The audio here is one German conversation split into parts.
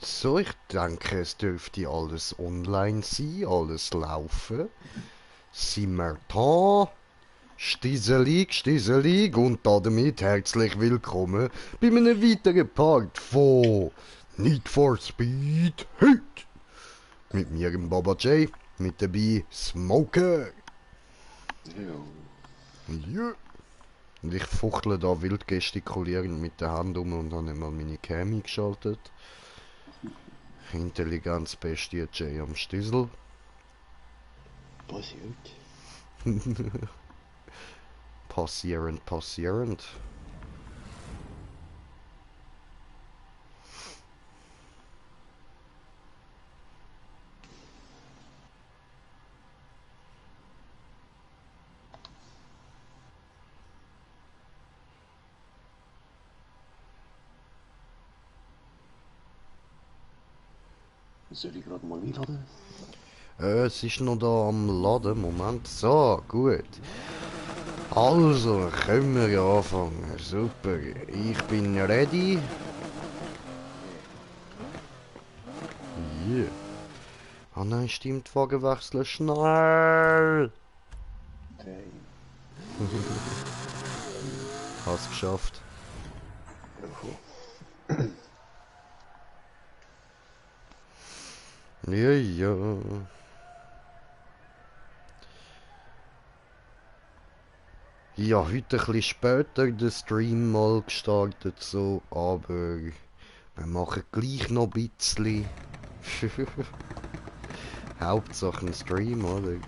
So, ich denke, es dürfte alles online sein, alles laufen. Sind wir da? Stieselig und damit herzlich willkommen bei einem weiteren Part von Need for Speed Heat. Mit mir, dem Baba J, mit dabei Smoker. Ja. Und ich fuchtle da wild gestikulierend mit der Hand um und habe nicht mal meine Cam eingeschaltet. Intelligenzbestie J am Stüssel. Passierend. Soll ich gerade mal einladen? Es ist noch da am Laden. Moment. So, gut. Also, können wir ja anfangen. Super. Ich bin ready. Yeah. Ah nein, stimmt. Wagen wechseln. Schnell. 3. Hast geschafft. Ja, ja. Ja, heute ein bisschen später den Stream mal gestartet, so, aber wir machen gleich noch ein bisschen. Hauptsache ein Stream, oder?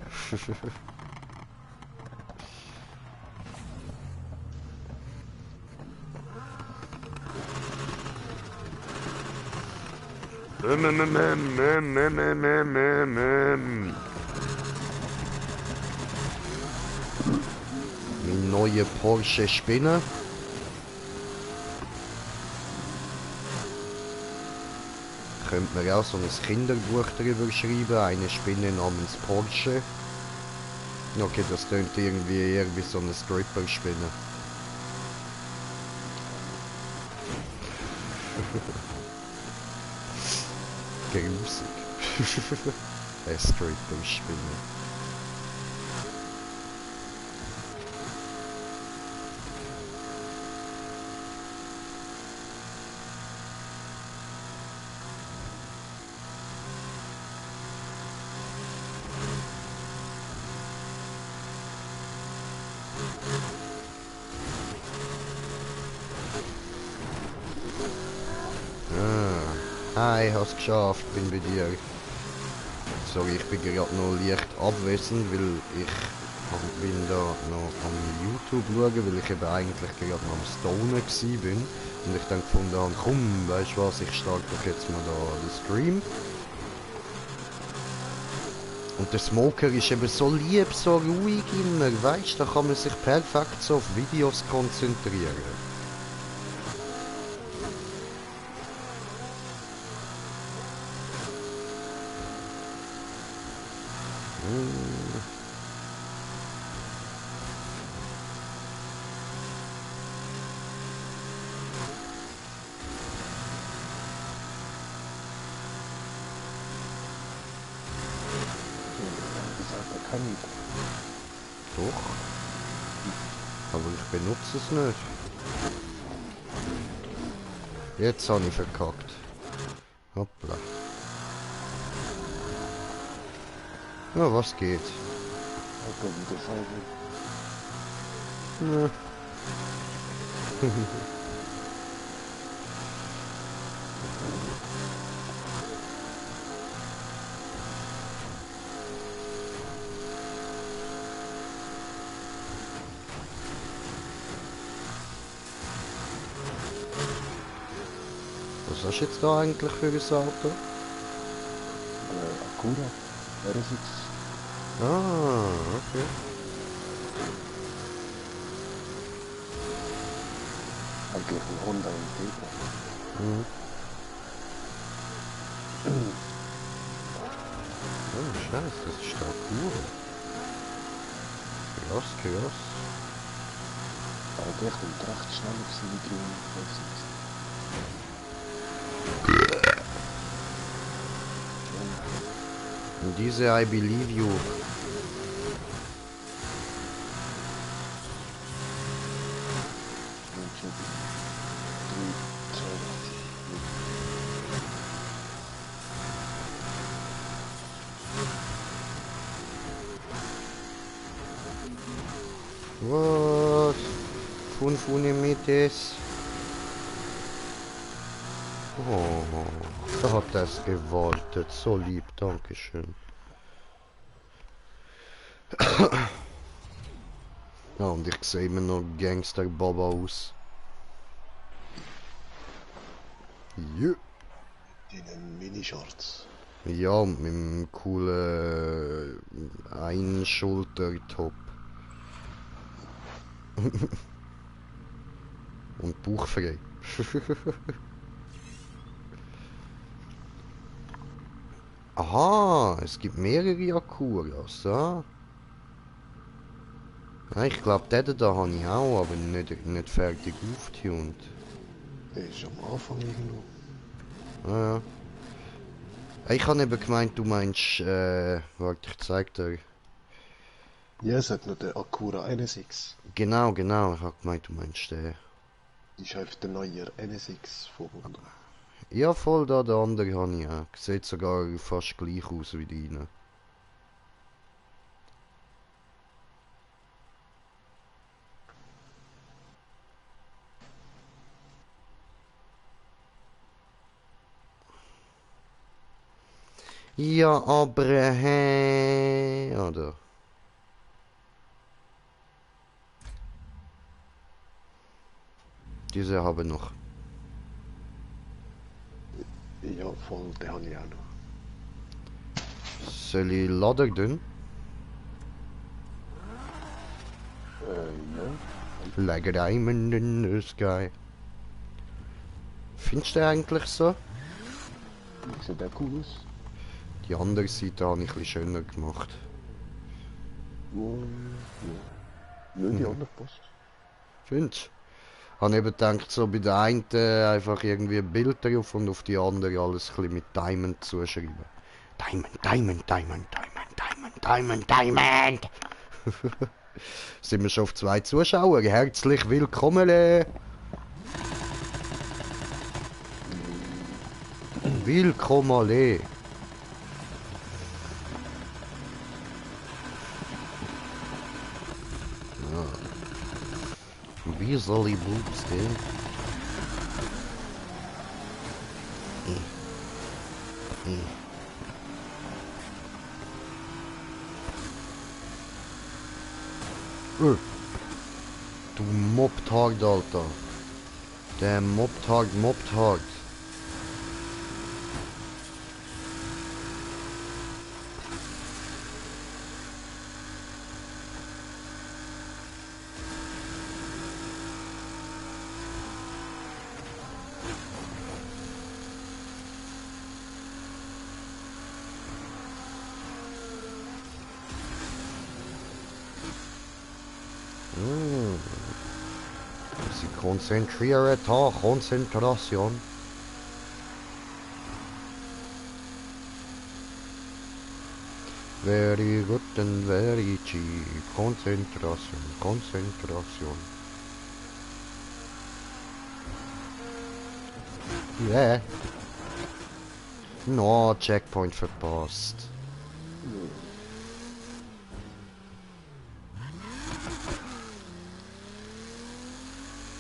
Mein neuer Porsche Spinner. Könnte man auch so ein Kinderbuch darüber schreiben, eine Spinne namens Porsche. Okay, das klingt irgendwie eher wie so eine Stripper-Spinne. Grusig. Eine Stripper-Spinne. Hi, hast geschafft, bin bei dir. Sorry, ich bin gerade noch leicht abwesend, weil ich bin da noch am YouTube schauen, weil ich eben eigentlich gerade noch am Stonen gsi bin. Und ich dann gefunden habe, komm, weißt du was, ich starte doch jetzt mal da den Stream. Und der Smoker ist eben so lieb, so ruhig immer, weißt du, da kann man sich perfekt so auf Videos konzentrieren. Kann ich. Doch. Aber ich benutze es nicht. Jetzt habe ich verkackt. Hoppla. Ja, was geht? Okay, wieder Scheibe. Ja. Was hast du jetzt da eigentlich für ein Auto? Acura. RSX. Ah, okay. Eigentlich ein Honda Integra. Mhm. Oh, scheiße, das ist da cool. Krass. Aber der kommt recht schnell auf seine grüne 5. Diese I believe you. Was? 5 Unimetes? Oh, da hat er es gewollt. So lieb, dankeschön. Ja, und ich sehe immer noch Gangster-Baba aus. Ja. In Mini-Shorts. Ja, mit dem coolen Einschulter-Top. Und bauchfrei. Aha, es gibt mehrere Akuras, ja? Ja, ich glaube, den da habe ich auch, aber nicht fertig aufgetunt. Der ist am Anfang irgendwo. Ja, ja. Ich habe eben gemeint, du meinst, warte, ich zeig dir. Ja, es hat noch den Acura NSX. Genau, genau, ich habe gemeint, du meinst den. Das ist einfach der neue NSX von Honda. Ja, voll da, der andere habe ich auch. Sieht sogar fast gleich aus wie deine. Ja, aber oder? Diese habe ich noch. Ja, voll, den habe ich auch noch. Soll ich laden tun? Ja. Like a diamond in the sky. Findest du den eigentlich so? Sieht der cool aus? Die andere Seite habe ich ein bisschen schöner gemacht. Ja. Nö, die andere passt. Findest du? Habe eben gedacht, so bei der einen einfach irgendwie ein Bild drauf und auf die andere alles ein bisschen mit Diamond zuschreiben. Diamond, Diamond, Diamond, Diamond, Diamond, Diamond, Diamond! Sind wir schon auf 2 Zuschauer? Herzlich willkommen! Willkommen! Wie soll ich Boobs gehen? Du mobbt hart, Alter. Der mobbt hart, mobbt hart. Sie konzentriert da, Konzentration. Very good and very cheap. Konzentration, Konzentration. Yeah. No, Checkpoint verpasst.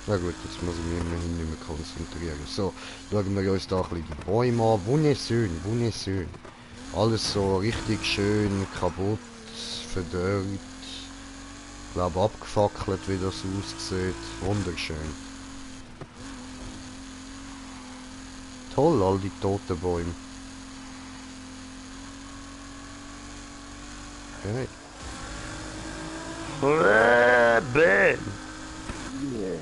Na gut, jetzt muss ich mich immerhin nicht mehr konzentrieren. So, schauen wir uns da ein bisschen die Bäume an. Wunderschön, wunderschön. Alles so richtig schön kaputt, verdörrt. Ich glaube abgefackelt, wie das aussieht. Wunderschön. Toll, all die toten Bäume. Okay. Bäm! Yeah,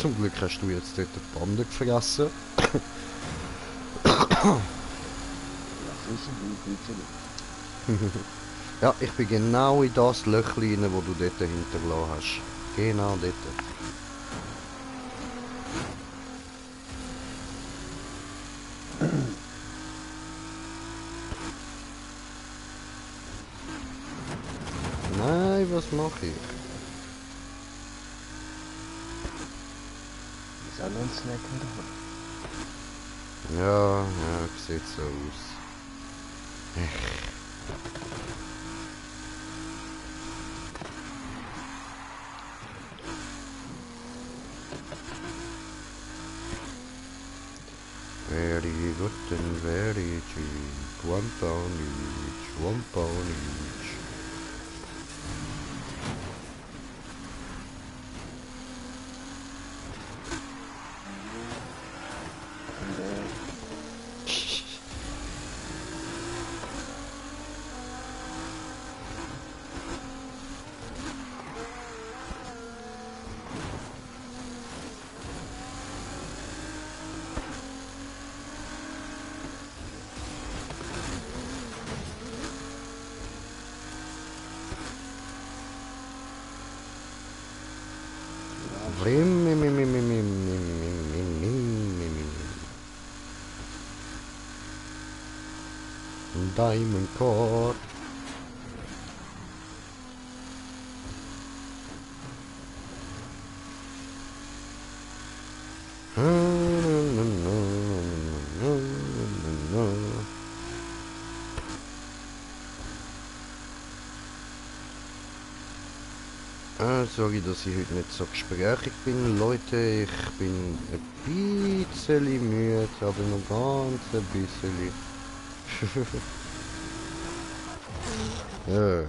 Zum Glück hast du jetzt dort die Bande gefressen. das ist ein Bild. Ja, ich bin genau in das Löchlein, wo du dort hinterlassen hast. Genau dort. Nein, was mache ich? Ist auch noch ein Snack in der Hand. Ja, ja, sieht so aus. Very good and very cheap. £1 each, £1 each. Nee. Vrim, mim, mim, mim, mim, mim, mim, mim, mim, mim, mim, mim. Diamond core. Sorry, dass ich heute nicht so gesprächig bin, Leute. Ich bin ein bisschen müde, aber noch ganz ein bisschen. Ja.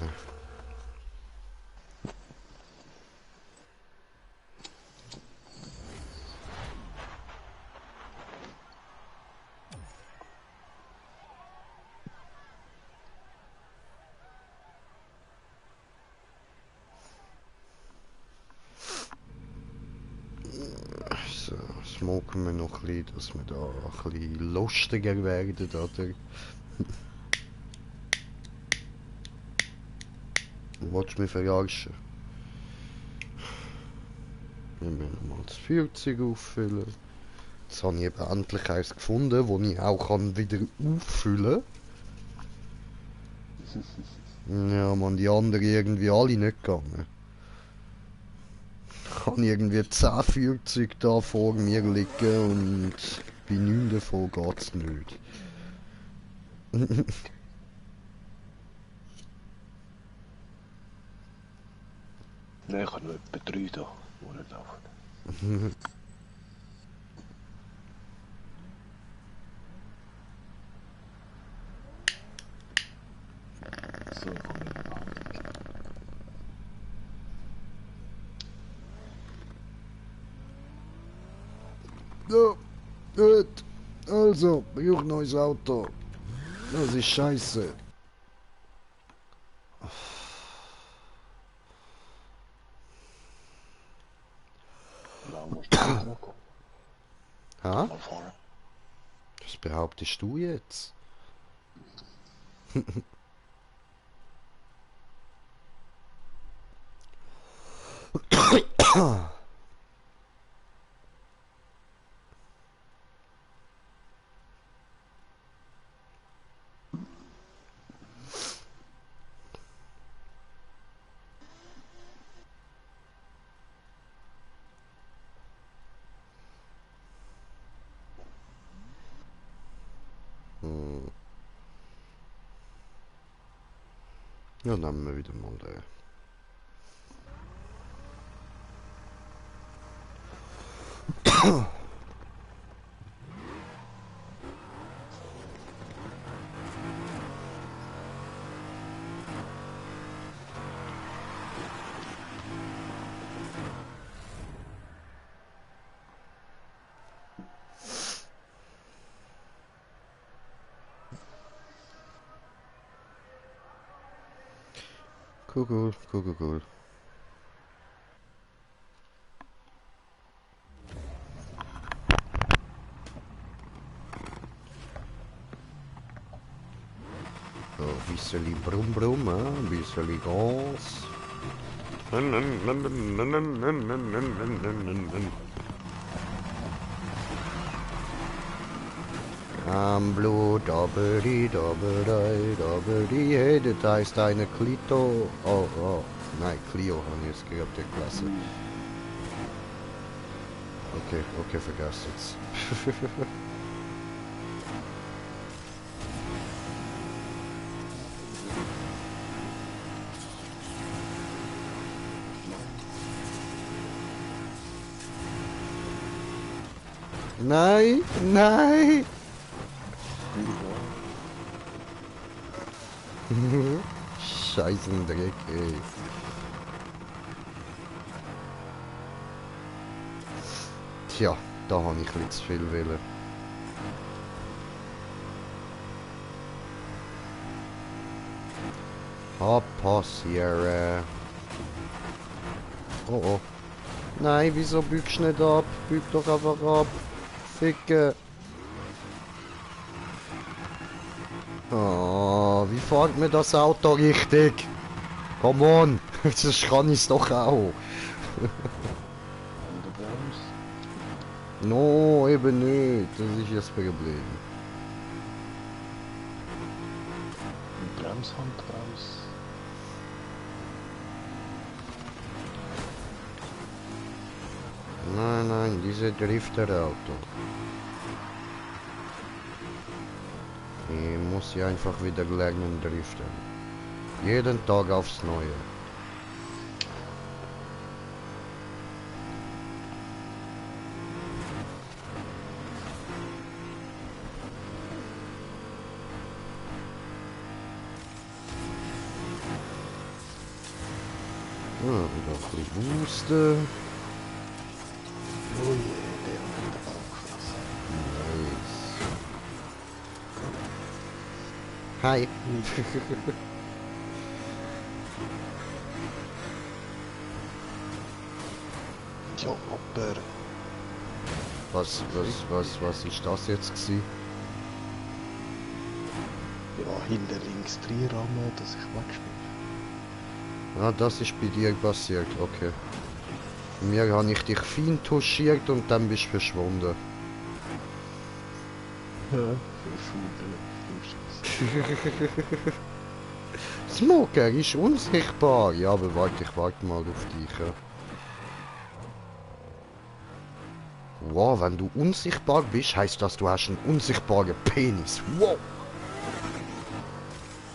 So, smoken wir noch ein bisschen, dass wir da ein bisschen lustiger werden, oder? Willst du mich verarschen? Wir müssen mal das 40 auffüllen. Jetzt habe ich eben endlich eins gefunden, das ich auch wieder auffüllen kann. Ja, man, die anderen irgendwie alle nicht gegangen. Ich habe irgendwie 10 40 da vor mir liegen und bei 9 davon geht's nicht. Nein, ich habe nur etwa 3 da, die nicht laufen. So, ich komme in die Behandlung. Ja, gut. Also, brauche ein neues Auto. Das ist scheiße. Ja, musst du nicht zurückkommen. Ha? Mal fahren. Was behauptest du jetzt? Ja, nehmen wir wieder mal den. Cool, cool, cool, cool, cool. So, Wieseli Brumm, brumm, ein bisschen Gas. Am Blut, doppeli, doppelei, doppeli, hey, das heißt eine Clito. Oh, oh. Nein, Clio habe ich jetzt gehabt, der Klasse. Okay, okay, vergesst jetzt. Nein, nein! Scheißen Dreck, ey. Tja, da habe ich ein bisschen zu viel Willen. Passieren. Oh oh. Nein, wieso bügst du nicht ab? Büg doch einfach ab. Ficke. Oh, wie fährt mir das Auto richtig? Come on, das kann ich doch auch. An der Bremse. No, eben nicht. Das ist das Problem. Die Bremshand raus. Nein, nein, diese Drifter-Auto. Ich muss ja einfach wieder lernen driften. Jeden Tag aufs Neue. Ja, wieder ein bisschen boosten. Oh je, der hat aufgefressen. Nice. Hi. Ja, aber Was ist das jetzt gewesen? ja, hinter links reinrammen, dass ich wegspiele. Ah, das ist bei dir passiert, okay. Bei mir habe ich dich fein touchiert und dann bist du verschwunden. Ja, verschwunden. Smoker ist unsichtbar. Ja, aber warte, ich warte mal auf dich. Ja. Wow, wenn du unsichtbar bist, heißt das, du hast einen unsichtbaren Penis. Wow!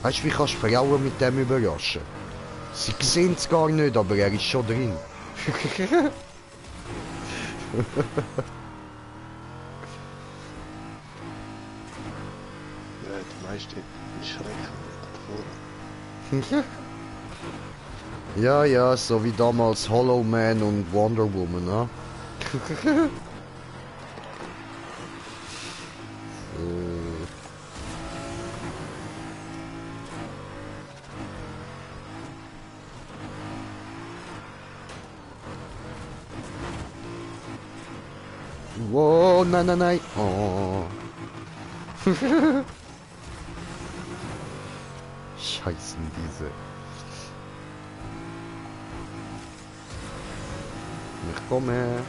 Weißt du, wie kannst du Frauen mit dem überraschen? Sie sehen es gar nicht, aber er ist schon drin. Ja, die meisten schrecken davor. Ja, ja, so wie damals Hollow Man und Wonder Woman, ne? Wow, nein, nein, nein. Oh. Scheißen diese. Ich komme.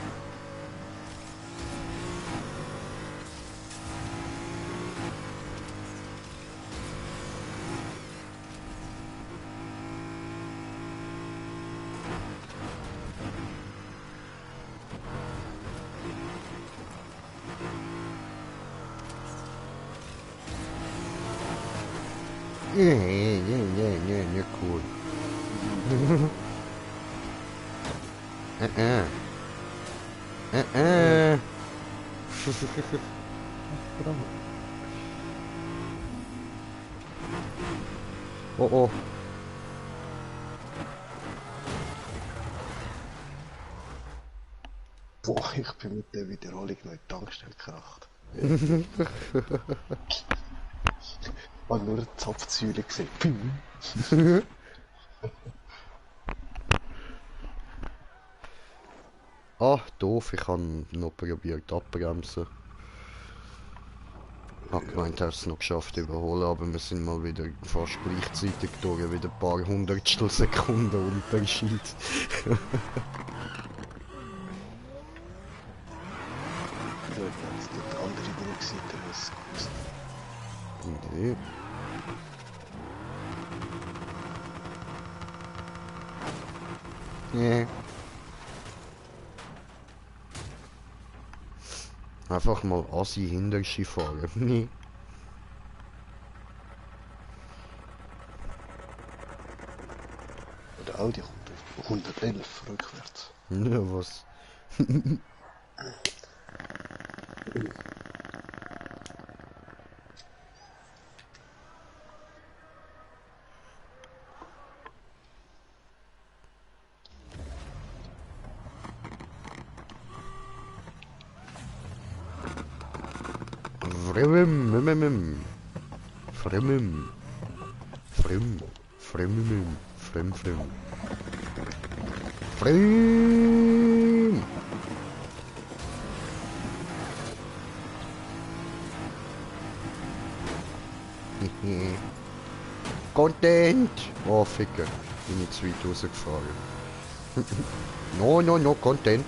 Nie, cool. Oh oh. Boah, ich bin mit der Wiederholung noch in die Tankstelle gekracht. Ich habe nur eine Zapfsäule gesehen. Ah, doof, ich habe noch probiert abbremsen. Hab gemeint, er hat es noch geschafft überholen, aber wir sind mal wieder fast gleichzeitig durch, wieder ein paar Hundertstel Sekunden Unterschied. Ja, jetzt die andere Rückseite was gewusst. Nee. Nee. Einfach mal assi hinter Ski fahren. Nee. Der Audi kommt auf 111 rückwärts. Ja, was? Fremim. Fremim. Frem. Fremim. Frem. Frem. Content! Oh, Ficker. Bin ich zu weit rausgefahren. No, Content.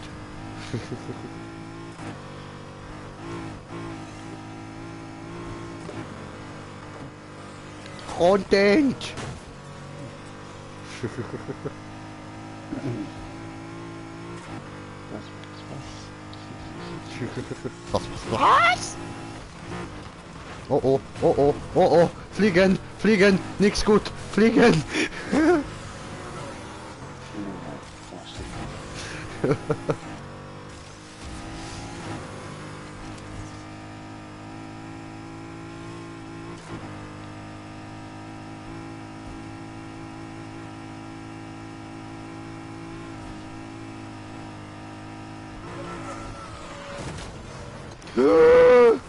Content! Was? Oh, fliegen, nix gut, fliegen!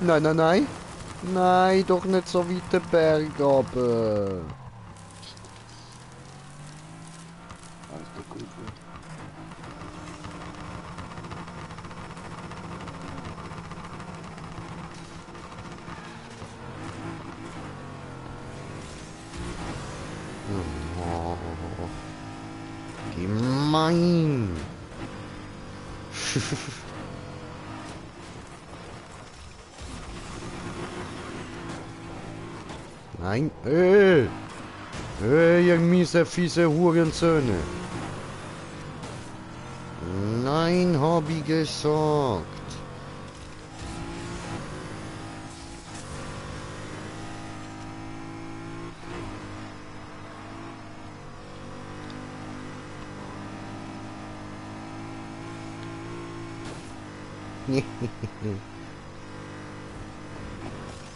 Nein. Nein, doch nicht so weit den Berg runter. Alles gut. Oh, gemein. Nein, ihr miese, fiese Hurensöhne. Nein, hab ich gesagt.